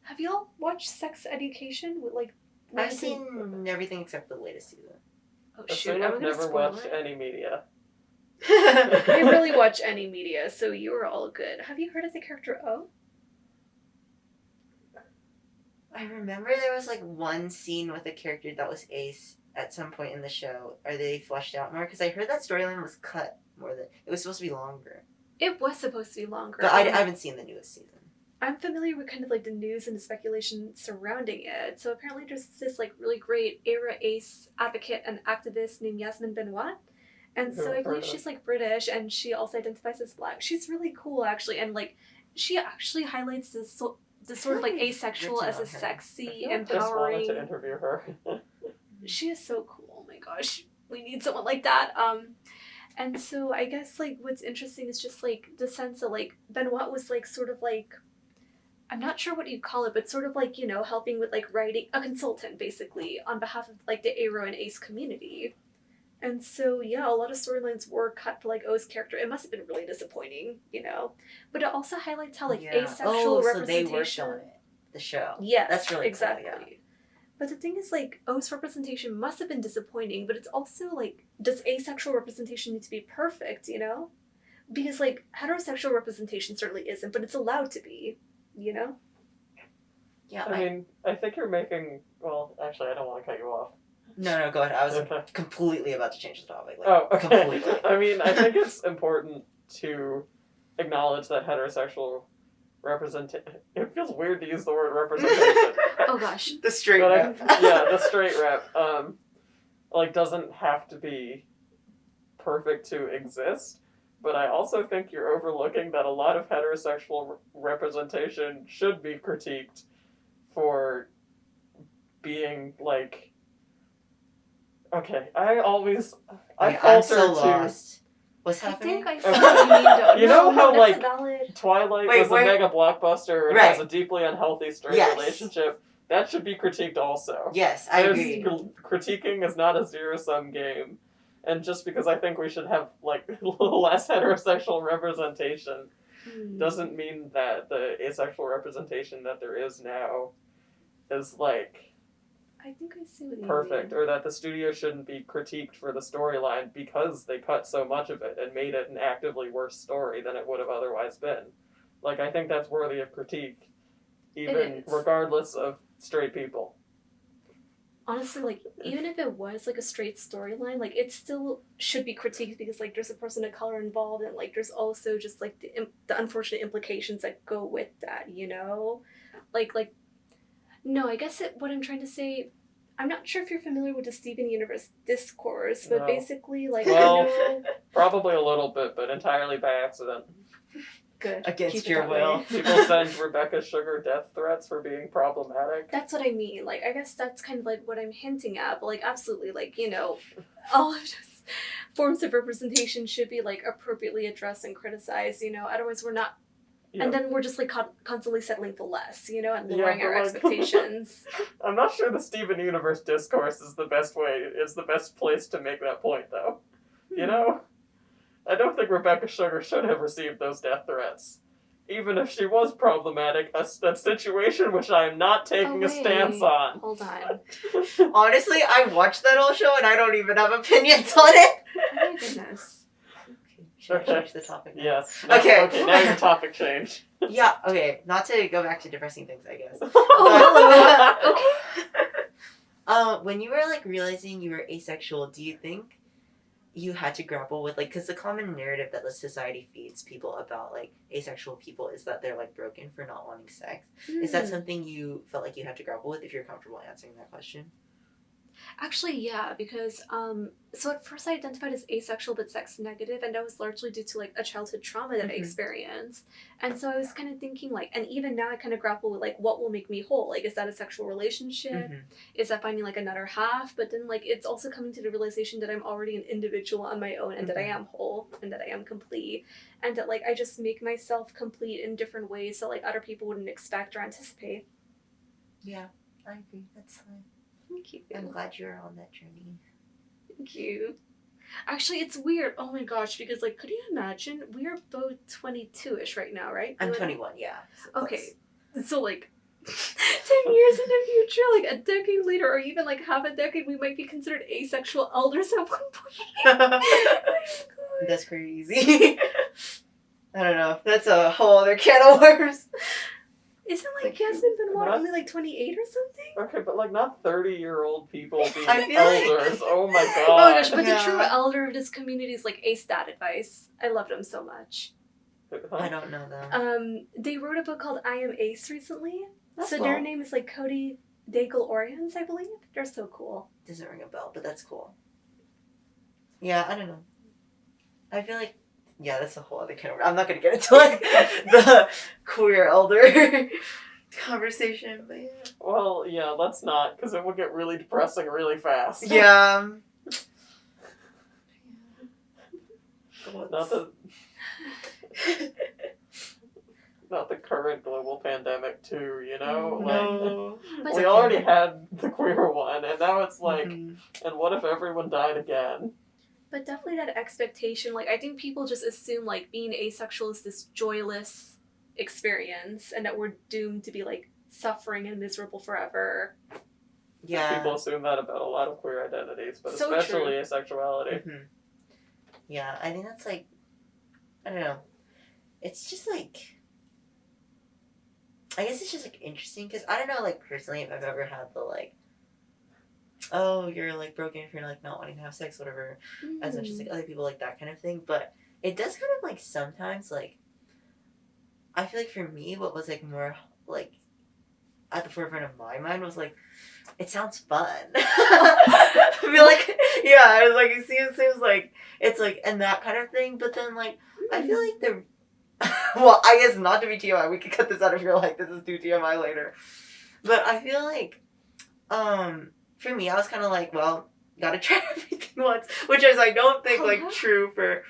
Have y'all watched Sex Education with like? I've seen everything except the latest season. Oh I shoot! assume I'm I've gonna never spoil watched it. any media. I really watch any media, so you are all good. Have you heard of the character O? I remember there was like one scene with a character that was Ace at some point in the show. Are they fleshed out more? Because I heard that storyline was cut more than it was supposed to be longer. It was supposed to be longer. But I haven't seen the newest season. I'm familiar with kind of like the news and the speculation surrounding it. So apparently there's this like really great era ace advocate and activist named Yasmin Benoit. And so I believe she's like British and she also identifies as Black. She's really cool actually, and like she actually highlights this sort of like asexual as a sexy, I just wanted empowering. to interview her. She is so cool. Oh my gosh, we need someone like that. And so I guess like what's interesting is just like the sense that like Benoit was like sort of like, I'm not sure what you call it, but sort of like, you know, helping with like writing, a consultant basically on behalf of like the Aero and Ace community. And so yeah, a lot of storylines were cut for like O's character. It must have been really disappointing, you know. But it also highlights how like asexual so they representation. were showing it. The show. Yes, That's really exactly. cool, yeah. But the thing is, like, O's representation must have been disappointing, but it's also, like, does asexual representation need to be perfect, you know? Because, like, heterosexual representation certainly isn't, but it's allowed to be, you know? Yeah. I mean, I think you're making, well, actually, I don't want to cut you off. No, go ahead. I was Okay. completely about to change the topic. Like, Oh, okay. completely. I mean, I think it's important to acknowledge that heterosexual representation. It feels weird to use the word representation. Oh, gosh. The straight But rep. yeah, the straight rep, like, doesn't have to be perfect to exist. But I also think you're overlooking that a lot of heterosexual representation should be critiqued for being, like... Okay, I I'm falter so to... lost. What's I happening? think I see what you mean, though. You know how, that's like, a valid... Twilight Wait, was a wait. mega blockbuster and Right. has a deeply unhealthy straight Yes. relationship. That should be critiqued also. Yes, I There's- agree. Critiquing is not a zero-sum game. And just because I think we should have, like, less heterosexual representation doesn't mean that the asexual representation that there is now is, like, I think I see what you perfect. mean. Or that the studio shouldn't be critiqued for the storyline because they cut so much of it and made it an actively worse story than it would have otherwise been. Like, I think that's worthy of critique, even is. regardless of straight people. Honestly, like, even if it was, like, a straight storyline, like, it still should be critiqued because, like, there's a person of color involved and, like, there's also just, like, the unfortunate implications that go with that, you know? Like, no, I guess what I'm trying to say, I'm not sure if you're familiar with the Steven Universe discourse, but No. basically, like, Well- I know... Probably a little bit, but entirely by accident. Good. Against Keep it your that way. will. People send Rebecca Sugar death threats for being problematic. That's what I mean. Like, I guess that's kind of like what I'm hinting at. But like, absolutely, like, you know, all of those forms of representation should be like appropriately addressed and criticized. You know, otherwise we're not. Yeah. And then we're just like constantly settling for less. You know, and Yeah, lowering but, our like- expectations. I'm not sure the Steven Universe discourse is the best place to make that point, though. You know? I don't think Rebecca Sugar should have received those death threats. even if she was problematic, a situation which I am not taking a stance on. Hold on. Honestly, I watched that whole show and I don't even have opinions on it. Oh my goodness. Okay, should I change the topic now? Yes. Okay. Okay, now your topic changed. Yeah, okay. Not to go back to depressing things, I guess. Oh, hello. When you were like realizing you were asexual, do you think you had to grapple with like, because the common narrative that the society feeds people about like asexual people is that they're like broken for not wanting sex. Is that something you felt like you had to grapple with, if you're comfortable answering that question? Actually, yeah, because so at first I identified as asexual but sex negative, and that was largely due to like a childhood trauma that I experienced. And so I was kind of thinking like, and even now I kind of grapple with like, what will make me whole? Like, is that a sexual relationship? Is that finding like another half? But then like, it's also coming to the realization that I'm already an individual on my own, and that I am whole, and that I am complete, and that like I just make myself complete in different ways that like other people wouldn't expect or anticipate. Yeah, I agree. That's fine. Thank you. I'm glad you're on that journey. Thank you. Actually, it's weird. Oh my gosh, because like, could you imagine? We are both 22-ish right now, right? I'm You and I? 21, yeah. So Okay, so like 10 years in the future, like a decade later, or even like half a decade, we might be considered asexual elders at one point. close. That's crazy. I don't know. That's a whole other can of worms. Isn't like Yasmin Benoit Not- only like 28 or something? Okay, but like not 30-year-old people being I feel like- elders. Oh my god. Oh my gosh, but Yeah. the true elder of this community is like A-Stat Advice. I love them so much. I don't know though. They wrote a book called I Am Ace recently. That's so cool. their name is like Cody Daigle Orions, I believe. They're so cool. Doesn't ring a bell, but that's cool. Yeah, I don't know. I feel like, yeah, that's a whole other can of worms. I'm not gonna get into like the queer elder conversation, but yeah. Well, yeah, let's not, because it will get really depressing really fast. Yeah. Not the not the current global pandemic too, you know? No. But We okay. already had the queer one, and now it's like, Mhm. and what if everyone died again? But definitely that expectation, like I think people just assume like being asexual is this joyless experience and that we're doomed to be like suffering and miserable forever. Yeah. People assume that about a lot of queer identities, but So especially true. asexuality. Mhm. Yeah, I think that's like, I don't know. It's just like, I guess it's just like interesting because I don't know, like personally, if I've ever had the like, oh, you're like broken if you're like not wanting to have sex, whatever, as much as like other people like that kind of thing. But it does kind of like sometimes like, I feel like for me, what was like more like at the forefront of my mind was like, it sounds fun. I feel like, yeah, I was like, it seems like it's like and that kind of thing. But then like, I feel like the well, I guess not to be TMI, we could cut this out if you're like, this is too TMI later. But I feel like, for me, I was kind of like, well, gotta try everything once, which is I don't think like true for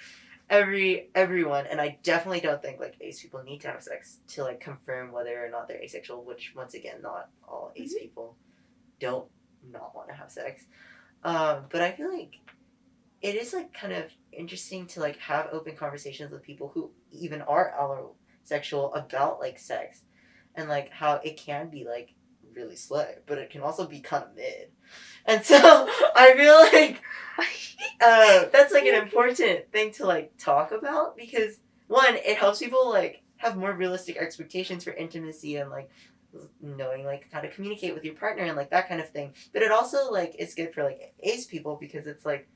everyone, and I definitely don't think like ace people need to have sex to like confirm whether or not they're asexual. Which once again, not all ace people don't not want to have sex. But I feel like it is like kind of interesting to like have open conversations with people who even are allosexual about like sex, and like how it can be like really slay, but it can also be kind of mid. And so I feel like that's like an important thing to like talk about, because one, it helps people like have more realistic expectations for intimacy and like knowing like how to communicate with your partner and like that kind of thing. But it also like is good for like ace people because it's like,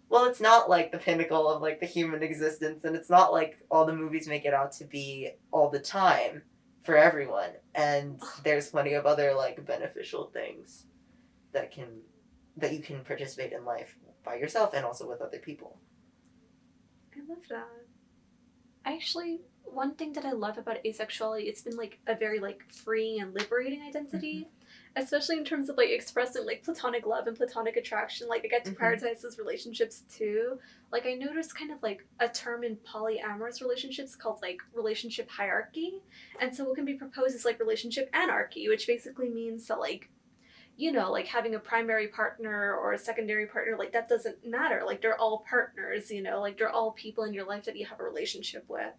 well, it's not like the pinnacle of like the human existence, and it's not like all the movies make it out to be all the time for everyone, and there's plenty of other like beneficial things that you can participate in life by yourself and also with other people. I love that. Actually, one thing that I love about asexuality, it's been like a very like freeing and liberating identity, especially in terms of like expressing like platonic love and platonic attraction. Like I get to prioritize those relationships too. Like I noticed kind of like a term in polyamorous relationships called like relationship hierarchy, and so what can be proposed is like relationship anarchy, which basically means that like, you know, like having a primary partner or a secondary partner, like that doesn't matter. Like they're all partners, you know, like they're all people in your life that you have a relationship with.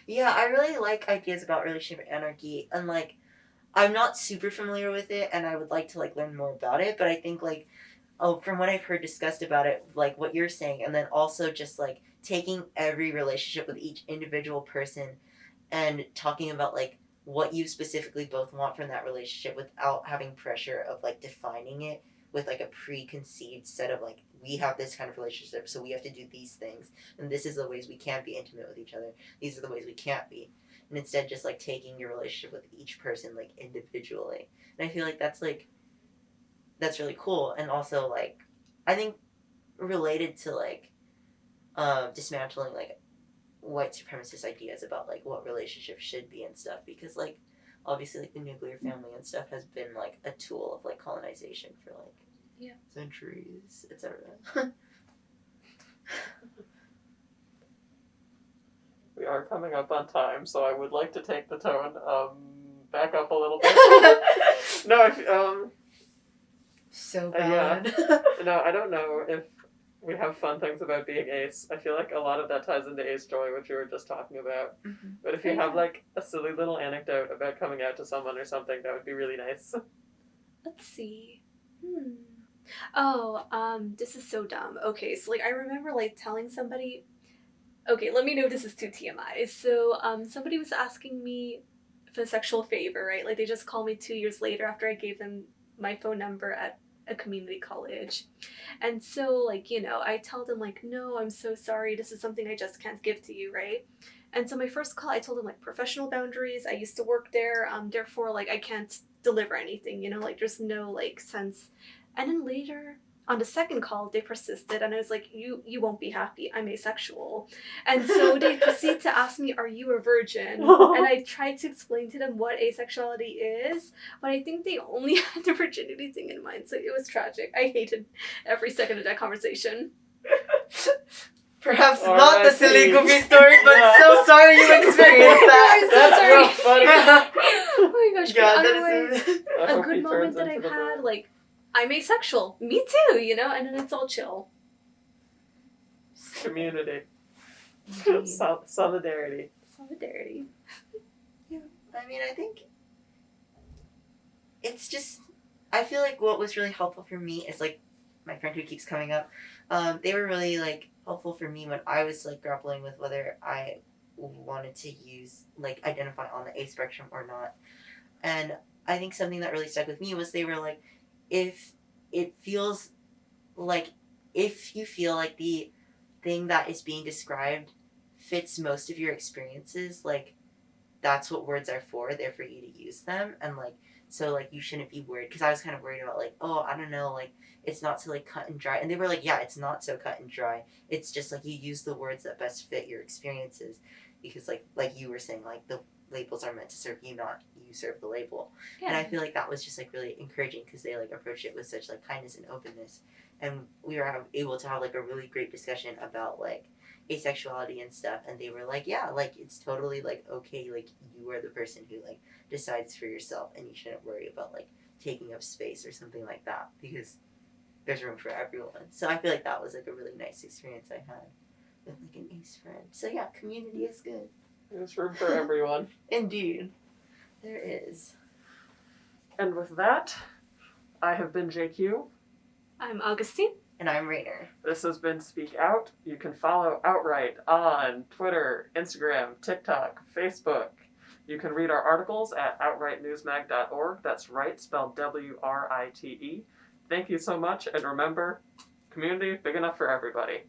Yeah, I really like ideas about relationship anarchy, and like I'm not super familiar with it, and I would like to like learn more about it. But I think like from what I've heard discussed about it, like what you're saying, and then also just like taking every relationship with each individual person and talking about like what you specifically both want from that relationship without having pressure of like defining it with like a preconceived set of like we have this kind of relationship so we have to do these things and this is the ways we can be intimate with each other, these are the ways we can't be, and instead just like taking your relationship with each person like individually. And I feel like that's really cool, and also like I think related to like dismantling like white supremacist ideas about like what relationships should be and stuff, because like obviously like the nuclear family and stuff has been like a tool of like colonization for like centuries, etc. We are coming up on time, so I would like to take the tone back up a little bit. No, So yeah. bad. no, I don't know if we have fun things about being ace. I feel like a lot of that ties into ace joy, which we were just talking about. Mhm. But if you have like a silly little anecdote about coming out to someone or something, that would be really nice. Let's see. Oh, this is so dumb. Okay, so like I remember like telling somebody. Okay, let me know if this is too TMI. So somebody was asking me for a sexual favor, right? Like they just called me 2 years later after I gave them my phone number at a community college. And so like, you know, I tell them like, no, I'm so sorry. This is something I just can't give to you, right? And so my first call, I told them like professional boundaries. I used to work there. Therefore, like I can't deliver anything, you know, like there's no like sense. And then later on the second call, they persisted, and I was like, you won't be happy. I'm asexual. And so they proceed to ask me, are you a virgin? And I tried to explain to them what asexuality is, but I think they only had the virginity thing in mind, so it was tragic. I hated every second of that conversation. Perhaps All not the right, silly please. goofy story, but Yeah. so sorry you experienced that. That's sorry. real funny. Oh my gosh, Yeah, but that otherwise, is. I a hope he good moment turns that into I've the had, bird. like, I'm asexual. Me too, you know? And then it's all chill. Community. Indeed. Solidarity. Solidarity. I mean, I think it's just, I feel like what was really helpful for me is like my friend who keeps coming up. They were really like helpful for me when I was like grappling with whether I wanted to use like identify on the A spectrum or not. And I think something that really stuck with me was they were like, if it feels like, if you feel like the thing that is being described fits most of your experiences, like that's what words are for. They're for you to use them. And like, so like you shouldn't be worried, because I was kind of worried about like, oh, I don't know, like it's not so like cut and dry. And they were like, yeah, it's not so cut and dry. It's just like you use the words that best fit your experiences, because like you were saying, like the labels are meant to serve you, not you serve the label. Yeah. And I feel like that was just like really encouraging, because they like approached it with such like kindness and openness, and we were able to have like a really great discussion about like asexuality and stuff. And they were like, yeah, like it's totally like okay, like you are the person who like decides for yourself, and you shouldn't worry about like taking up space or something like that, because there's room for everyone. So I feel like that was like a really nice experience I had with like an ace friend. So yeah, community is good. There's room for everyone. Indeed, there is. And with that, I have been JQ. I'm Augustine. And I'm Rainer. This has been Speak Out. You can follow OutWrite on Twitter, Instagram, TikTok, Facebook. You can read our articles at OutWriteNewsmag.org. That's right, spelled WRITE. Thank you so much, and remember, community big enough for everybody.